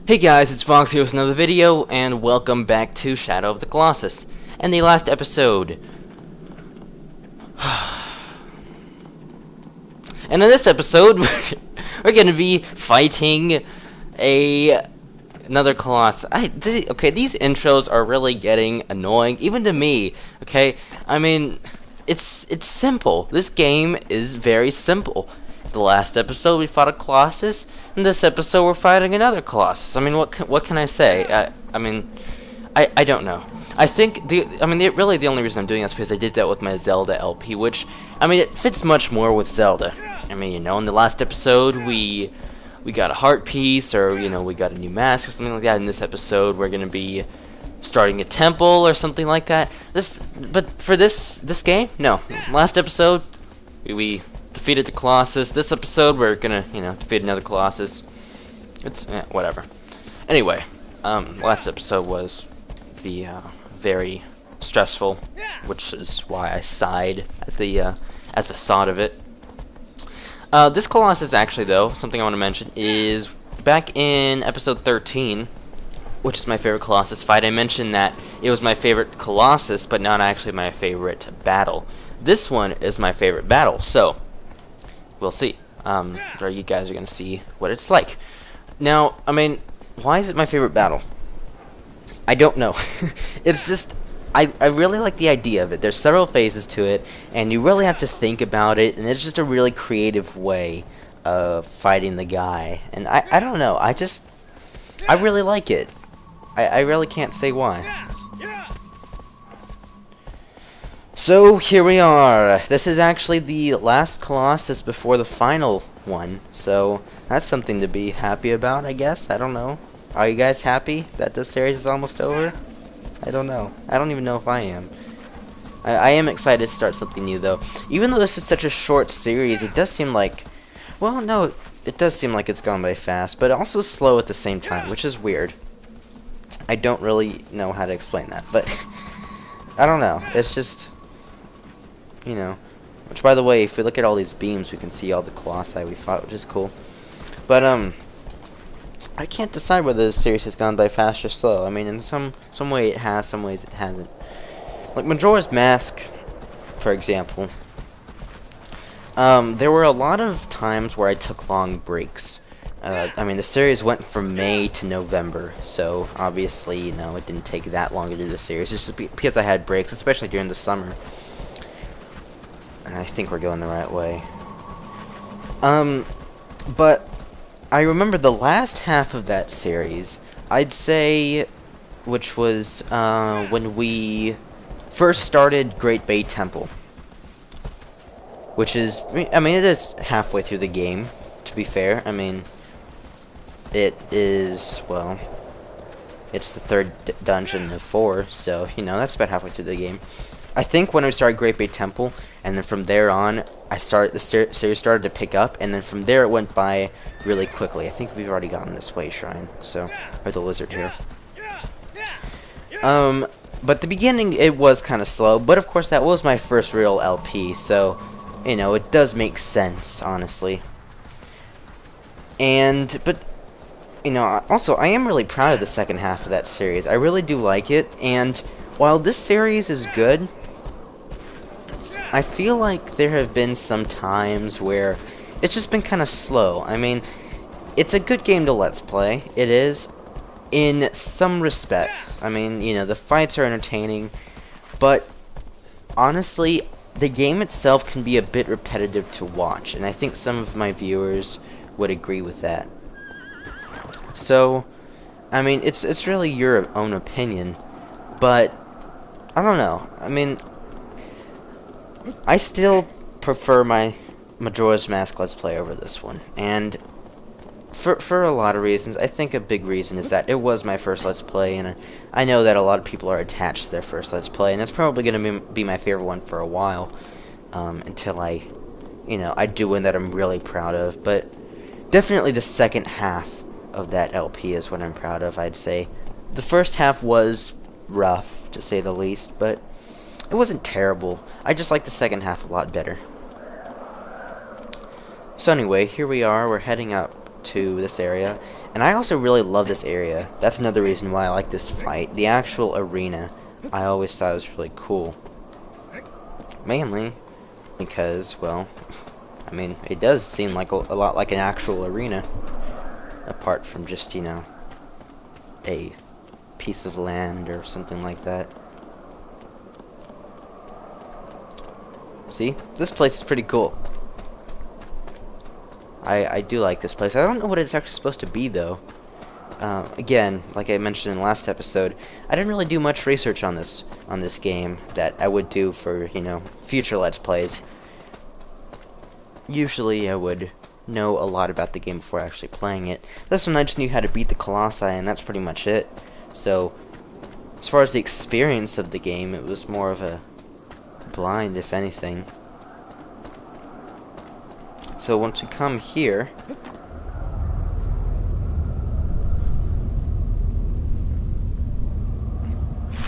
Hey guys, it's Fox here with another video, and welcome back to Shadow of the Colossus. And the last episode. And in this episode, we're going to be fighting another Colossus. Okay, these intros are really getting annoying, even to me. Okay, I mean, it's simple. This game is very simple. The last episode we fought a Colossus. In this episode we're fighting another Colossus. I mean, what can I say? I don't know. I think really the only reason I'm doing this is because I did that with my Zelda LP, which I mean it fits much more with Zelda. I mean, you know, in the last episode we got a heart piece, or you know, we got a new mask or something like that. In this episode we're gonna be starting a temple or something like that. But for this game, no. Last episode we defeated the Colossus. This episode we're gonna, you know, defeat another Colossus. It's whatever. Anyway, last episode was the very stressful, which is why I sighed at the thought of it. This Colossus, actually, though, something I want to mention is back in episode 13, which is my favorite Colossus fight. I mentioned that it was my favorite Colossus, but not actually my favorite battle. This one is my favorite battle, so we'll see. Or you guys are gonna see what it's like. Now, I mean, why is it my favorite battle? I don't know. It's just I really like the idea of it. There's several phases to it, and you really have to think about it, and it's just a really creative way of fighting the guy. And I don't know. I really like it. I really can't say why. So here we are. This is actually the last Colossus before the final one, so that's something to be happy about, I guess. I don't know. Are you guys happy that this series is almost over? I don't know. I don't even know if I am. I am excited to start something new, though. Even though this is such a short series, it does seem like... Well, no, it does seem like it's gone by fast, but also slow at the same time, which is weird. I don't really know how to explain that, but... I don't know. It's just... You know, which, by the way, if we look at all these beams, we can see all the Colossi we fought, which is cool. But I can't decide whether this series has gone by fast or slow. I mean, in some way it has, some ways it hasn't. Like Majora's Mask, for example. There were a lot of times where I took long breaks. I mean, the series went from May to November, so obviously, you know, it didn't take that long to do the series, just because I had breaks, especially during the summer. I think we're going the right way. But I remember the last half of that series, I'd say, which was when we first started Great Bay Temple. Which is, I mean, it is halfway through the game, to be fair. I mean, it is, well, it's the third dungeon of 4, so, you know, that's about halfway through the game. I think when we started Great Bay Temple, and then from there on, the series started to pick up, and then from there it went by really quickly. I think we've already gotten this way shrine, so, or the lizard here. But the beginning, it was kind of slow, but of course that was my first real LP, so, you know, it does make sense, honestly. But, you know, also, I am really proud of the second half of that series. I really do like it, and while this series is good, I feel like there have been some times where it's just been kind of slow. I mean, it's a good game to Let's Play. It is, in some respects. I mean, you know, the fights are entertaining, but honestly, the game itself can be a bit repetitive to watch, and I think some of my viewers would agree with that. So, I mean, it's really your own opinion, but I don't know. I mean, I still prefer my Majora's Mask Let's Play over this one, and for a lot of reasons. I think a big reason is that it was my first Let's Play, and I know that a lot of people are attached to their first Let's Play, and it's probably going to be my favorite one for a while, until I do one that I'm really proud of. But definitely the second half of that LP is what I'm proud of, I'd say. The first half was rough, to say the least, but it wasn't terrible. I just like the second half a lot better. So anyway, here we are. We're heading up to this area. And I also really love this area. That's another reason why I like this fight. The actual arena, I always thought was really cool. Mainly because, well, I mean, it does seem like a lot like an actual arena. Apart from just, you know, a piece of land or something like that. See? This place is pretty cool. I do like this place. I don't know what it's actually supposed to be, though. Again, like I mentioned in the last episode, I didn't really do much research on this game that I would do for, you know, future Let's Plays. Usually I would know a lot about the game before actually playing it. This one I just knew how to beat the Colossi, and that's pretty much it. So, as far as the experience of the game, it was more of a blind, if anything. So once we come here,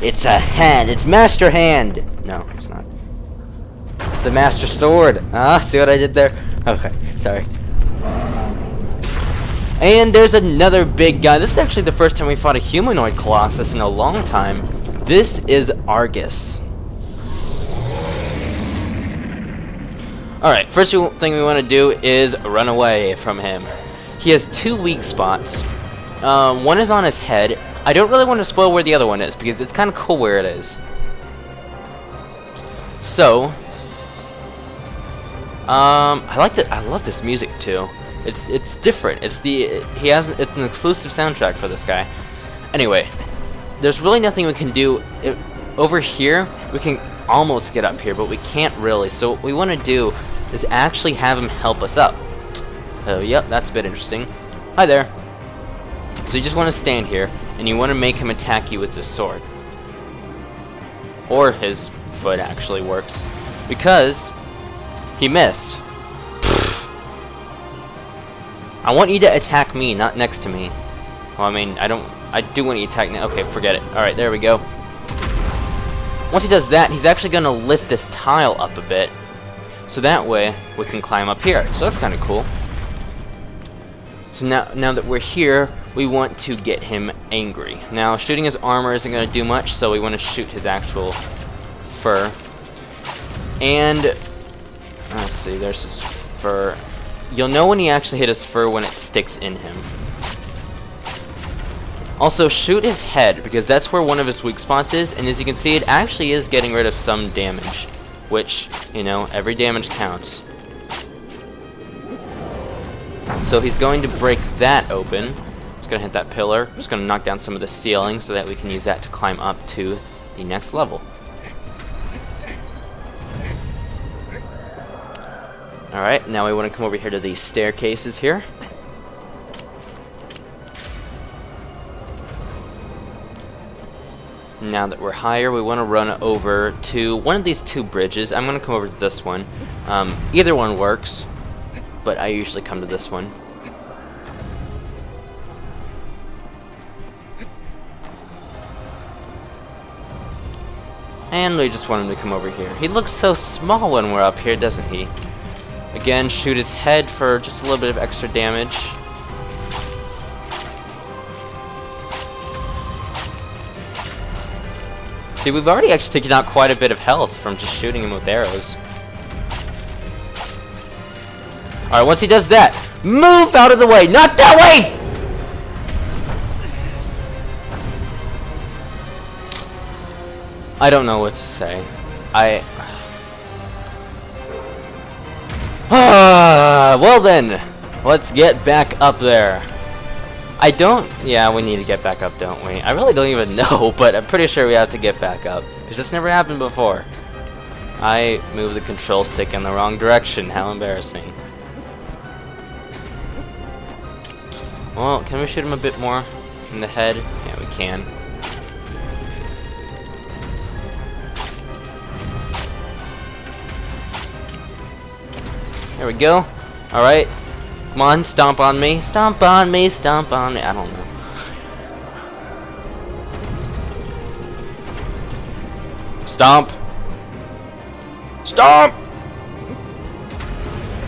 it's a hand. It's Master Hand. No, it's not. It's the Master Sword. Ah, see what I did there? Okay, sorry. And there's another big guy. This is actually the first time we fought a humanoid Colossus in a long time. This is Argus. Alright, first thing we want to do is run away from him. He has two weak spots. One is on his head. I don't really want to spoil where the other one is because it's kind of cool where it is. So, I love this music too. It's different. It's an exclusive soundtrack for this guy. Anyway, there's really nothing we can do. Over here, we can almost get up here, but we can't really. So what we want to do is actually have him help us up. Oh, yep, that's a bit interesting. Hi there. So you just want to stand here, and you want to make him attack you with his sword. Or his foot actually works. Because he missed. I want you to attack me, not next to me. Well, I mean, I do want you to attack now. Okay, forget it. Alright, there we go. Once he does that, he's actually going to lift this tile up a bit. So that way, we can climb up here. So that's kind of cool. So now that we're here, we want to get him angry. Now, shooting his armor isn't going to do much, so we want to shoot his actual fur. And, let's see, there's his fur. You'll know when he actually hit his fur when it sticks in him. Also, shoot his head, because that's where one of his weak spots is, and as you can see, it actually is getting rid of some damage. Which, you know, every damage counts. So he's going to break that open. He's going to hit that pillar. He's going to knock down some of the ceiling so that we can use that to climb up to the next level. Alright, now we want to come over here to these staircases here. Now that we're higher, we want to run over to one of these two bridges. I'm going to come over to this one. Either one works, but I usually come to this one. And we just want him to come over here. He looks so small when we're up here, doesn't he? Again, shoot his head for just a little bit of extra damage. See, we've already actually taken out quite a bit of health from just shooting him with arrows. Alright, once he does that, move out of the way! Not that way! I don't know what to say. Well then, let's get back up there. Yeah, we need to get back up, don't we? I really don't even know, but I'm pretty sure we have to get back up, because that's never happened before. I moved the control stick in the wrong direction. How embarrassing. Well, can we shoot him a bit more in the head? Yeah, we can. There we go. Alright. Come on, stomp on me. Stomp on me, stomp on me. I don't know. Stomp. Stomp!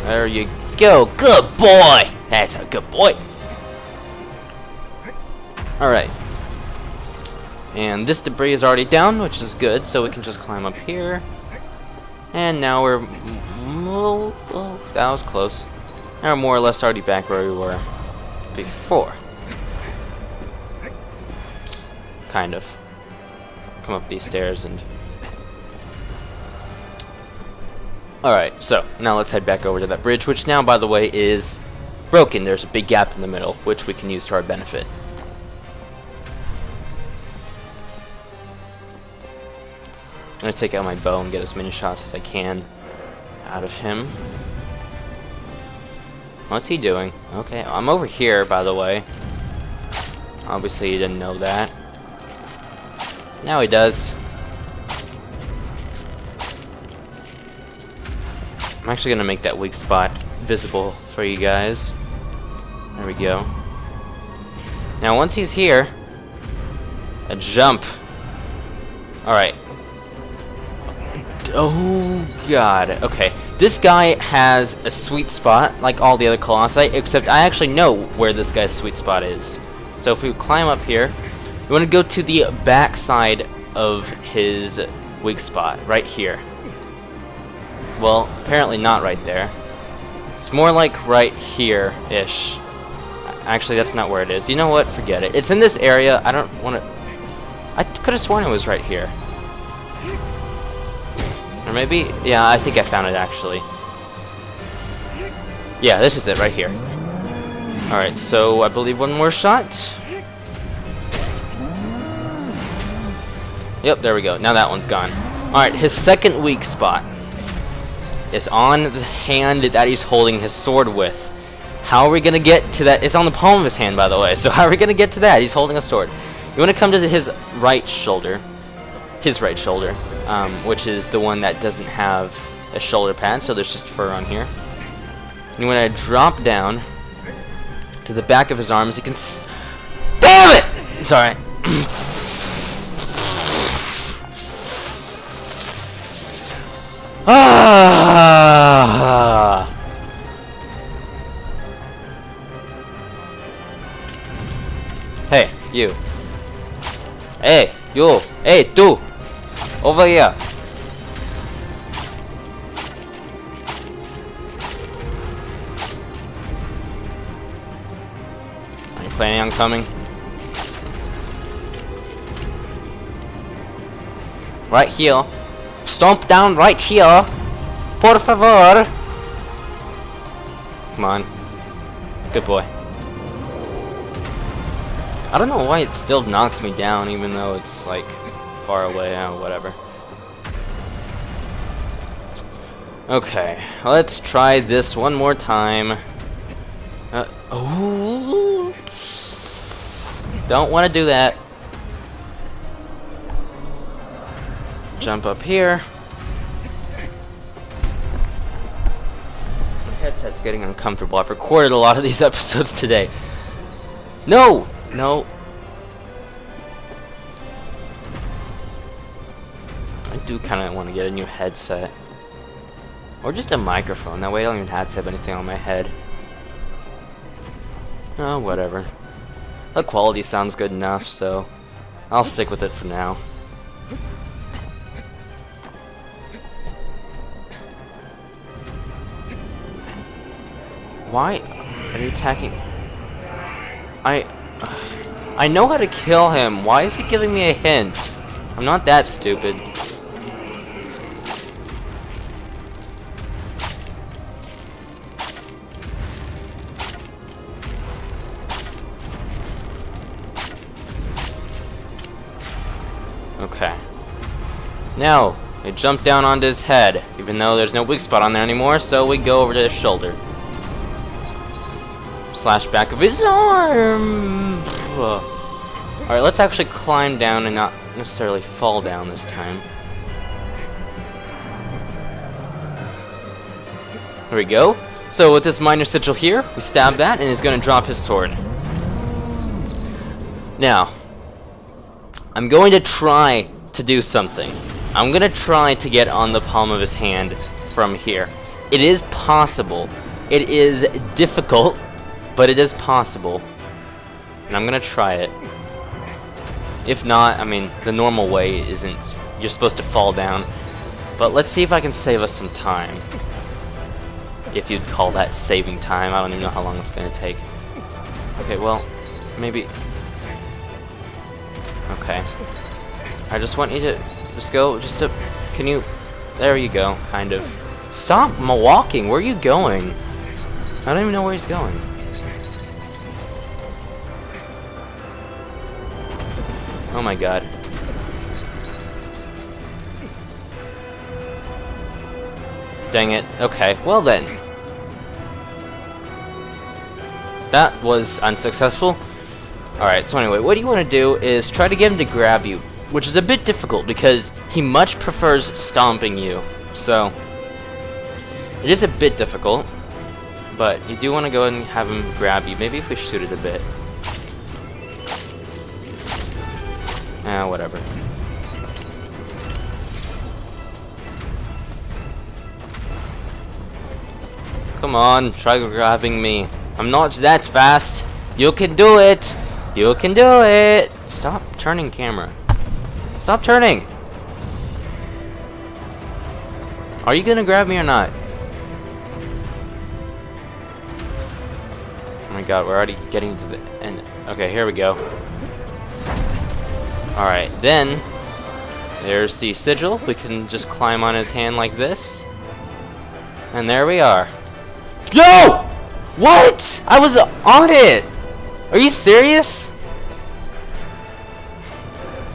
There you go. Good boy! That's a good boy. Alright. And this debris is already down, which is good, so we can just climb up here. And now we're... Oh, that was close. Now we're more or less already back where we were before. Kind of. Come up these stairs and... Alright, so now let's head back over to that bridge, which now, by the way, is broken. There's a big gap in the middle, which we can use to our benefit. I'm going to take out my bow and get as many shots as I can out of him. What's he doing? Okay, I'm over here, by the way. Obviously, he didn't know that. Now he does. I'm actually going to make that weak spot visible for you guys. There we go. Now, once he's here, a jump. Alright. Oh, God. Okay. This guy has a sweet spot, like all the other Colossi, except I actually know where this guy's sweet spot is. So if we climb up here, we want to go to the back side of his weak spot, right here. Well, apparently not right there. It's more like right here-ish. Actually, that's not where it is. You know what? Forget it. It's in this area. I don't want to... I could have sworn it was right here. Or maybe... Yeah, I think I found it, actually. Yeah, this is it right here. Alright, so I believe one more shot. Yep, there we go. Now that one's gone. Alright, his second weak spot is on the hand that he's holding his sword with. How are we going to get to that? It's on the palm of his hand, by the way. So how are we going to get to that? He's holding a sword. You want to come to his right shoulder. His right shoulder. Which is the one that doesn't have a shoulder pad, so there's just fur on here. And you want to drop down to the back of his arms. You can... Damn it! Sorry. Ah! Hey, you. Hey, you. Hey, tu. Over here. Are you planning on coming? Right here. Stomp down right here. Por favor. Come on. Good boy. I don't know why it still knocks me down even though it's like far away. Oh, whatever. Okay. Let's try this one more time. Oh. Don't want to do that. Jump up here. My headset's getting uncomfortable. I've recorded a lot of these episodes today. No! No. I do kind of want to get a new headset. Or just a microphone. That way I don't even have to have anything on my head. Oh, whatever. The quality sounds good enough, so I'll stick with it for now. Why are you attacking? I know how to kill him. Why is he giving me a hint? I'm not that stupid. Okay. Now, we jump down onto his head, even though there's no weak spot on there anymore, so we go over to his shoulder. Slash back of his arm. Alright, let's actually climb down and not necessarily fall down this time. There we go. So with this minor sigil here, we stab that and he's going to drop his sword. Now, I'm going to try to do something. I'm going to try to get on the palm of his hand from here. It is possible. It is difficult. but it is possible. And I'm gonna try it. If not, I mean, the normal way isn't, you're supposed to fall down. But let's see if I can save us some time. If you'd call that saving time. I don't even know how long it's gonna take. Okay, well, maybe... Okay. I just want you to just go, can you, there you go, kind of. Stop walking, where are you going? I don't even know where he's going. Oh my god. Dang it. Okay, well then. That was unsuccessful. Alright, so anyway, what you want to do is try to get him to grab you, which is a bit difficult because he much prefers stomping you. So, it is a bit difficult, but you do want to go and have him grab you. Maybe if we shoot it a bit. Whatever. Come on, try grabbing me. I'm not that fast. You can do it. You can do it. Stop turning camera. Stop turning. Are you gonna grab me or not? Oh my god, we're already getting to the end. Okay, here we go. Alright, then there's the sigil. We can just climb on his hand like this. And there we are. Yo! What? I was on it! Are you serious?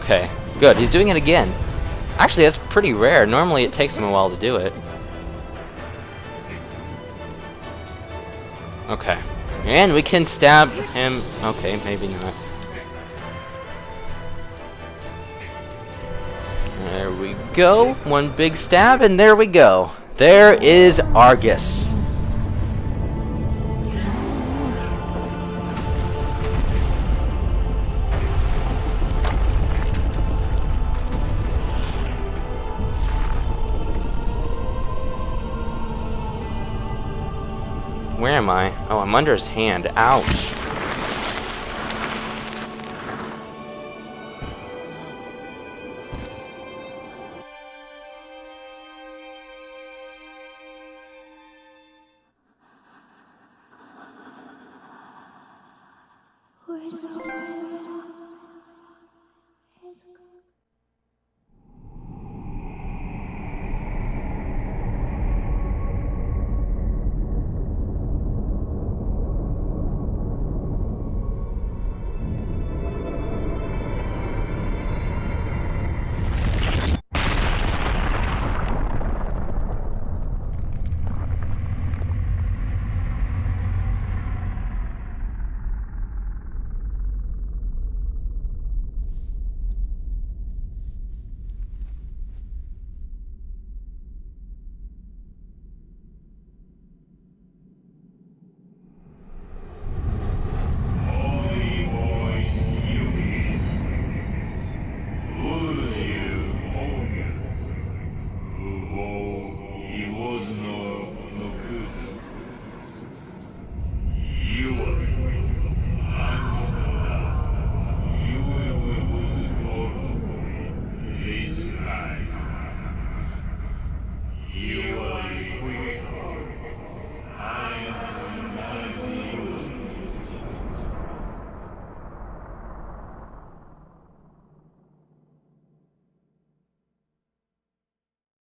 Okay, good. He's doing it again. Actually, that's pretty rare. Normally it takes him a while to do it. Okay. And we can stab him. Okay, maybe not. There we go. One big stab, and there we go. There is Argus. Where am I? Oh, I'm under his hand. Ouch. Where's